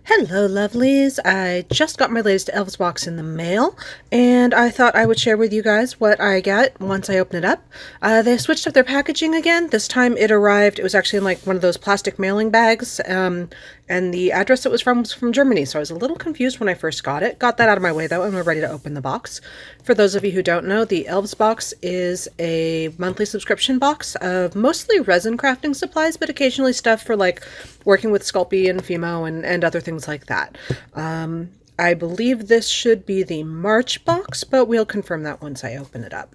Hello, lovelies. I just got my latest Elves Box in the mail, and I thought I would share with you guys what I get once I open it up. They switched up their packaging again. This time it arrived, it was actually in like one of those plastic mailing bags, and the address it was from Germany, so I was a little confused when I first got it. Got that out of my way though, and we're ready to open the box. For those of you who don't know, the Elves Box is a monthly subscription box of mostly resin crafting supplies, but occasionally stuff for like working with Sculpey and Fimo and other things like that. I believe this should be the March box, but we'll confirm that once I open it up.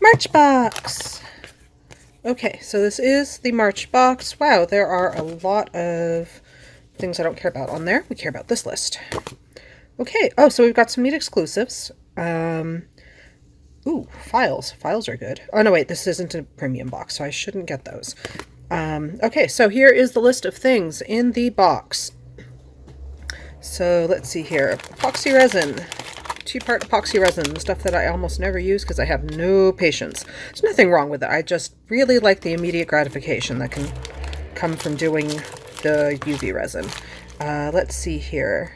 March box! Okay, so this is the March box. Wow, there are a lot of things I don't care about on there. We care about this list. Okay, oh, so we've got some neat exclusives. Ooh, files. Files are good. Oh, no, wait, this isn't a premium box, so I shouldn't get those. Okay, so here is the list of things in the box. So let's see here. Epoxy resin. 2-part epoxy resin, the stuff that I almost never use because I have no patience. There's nothing wrong with it. I just really like the immediate gratification that can come from doing the UV resin. Let's see here.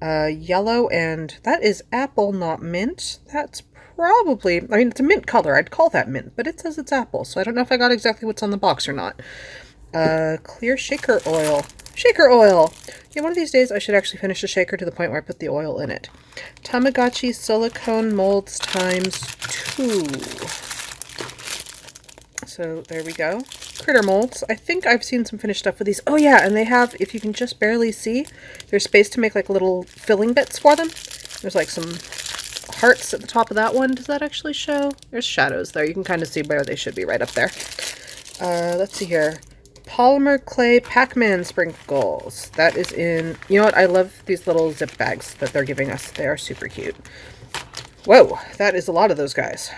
Yellow, and that is apple, not mint. That's probably, I mean, it's a mint color. I'd call that mint, but it says it's apple, so I don't know if I got exactly what's on the box or not. Clear shaker oil. Shaker oil! Yeah, one of these days I should actually finish the shaker to the point where I put the oil in it. Tamagotchi silicone molds times 2. So there we go. Critter molds. I think I've seen some finished stuff with these. Oh yeah, and they have, if you can just barely see, there's space to make like little filling bits for them. There's like some hearts at the top of that one. Does that actually show? There's shadows there. You can kind of see where they should be right up there. Let's see here. Polymer clay Pac-Man sprinkles. That is in, you know what? I love these little zip bags that they're giving us. They are super cute. Whoa, that is a lot of those guys.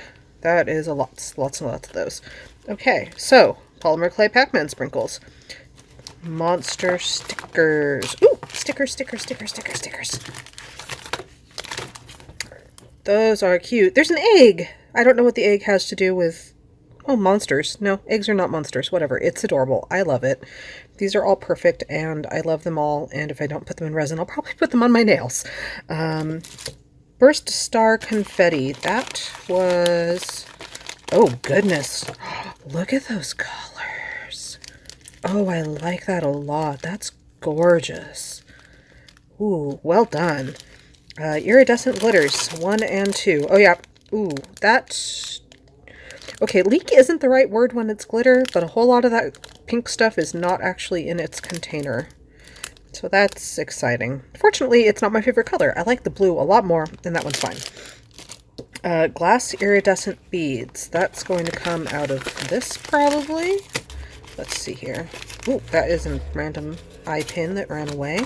That is a lots and lots of those. Okay, so polymer clay Pac-Man sprinkles. Monster stickers. Ooh, stickers. Those are cute. There's an egg. I don't know what the egg has to do with... Oh, monsters. No, eggs are not monsters. Whatever. It's adorable. I love it. These are all perfect, and I love them all. And if I don't put them in resin, I'll probably put them on my nails. Burst Star Confetti. That was... Oh, goodness. Look at those colors. Oh, I like that a lot. That's gorgeous. Ooh, well done. Iridescent glitters. 1 and 2. Oh, yeah. Ooh, that... Okay, leak isn't the right word when it's glitter, but a whole lot of that pink stuff is not actually in its container. So that's exciting. Fortunately, it's not my favorite color. I like the blue a lot more, and that one's fine. Glass iridescent beads. That's going to come out of this, probably. Let's see here. Ooh, that is a random eye pin that ran away.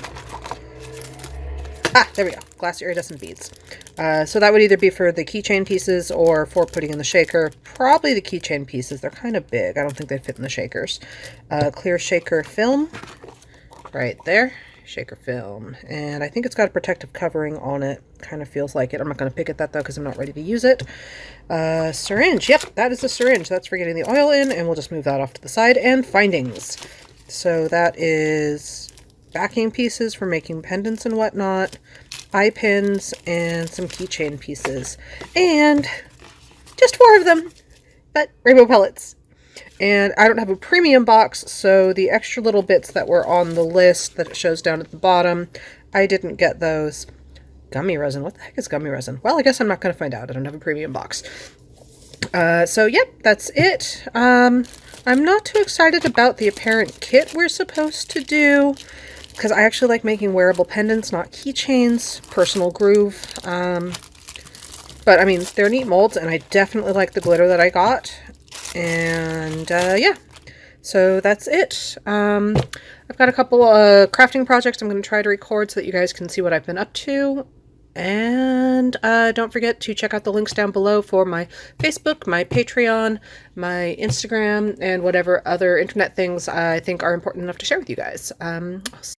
Ah, there we go. Glass iridescent beads. So that would either be for the keychain pieces or for putting in the shaker. Probably the keychain pieces. They're kind of big. I don't think they'd fit in the shakers. Clear shaker film. Right there. Shaker film. And I think it's got a protective covering on it. Kind of feels like it. I'm not going to pick at that though because I'm not ready to use it. Syringe. Yep, that is a syringe. That's for getting the oil in, and we'll just move that off to the side. And findings. So that is backing pieces for making pendants and whatnot, eye pins, and some keychain pieces. And just 4 of them, but rainbow pellets. And I don't have a premium box, so the extra little bits that were on the list that it shows down at the bottom, I didn't get those. Gummy resin. What the heck is gummy resin? Well, I guess I'm not going to find out. I don't have a premium box. So, yep, that's it. I'm not too excited about the apparent kit we're supposed to do, because I actually like making wearable pendants, not keychains. Personal groove. But, I mean, they're neat molds, and I definitely like the glitter that I got. And, yeah. So that's it. I've got a couple crafting projects I'm going to try to record so that you guys can see what I've been up to. And don't forget to check out the links down below for my Facebook, my Patreon, my Instagram, and whatever other internet things I think are important enough to share with you guys.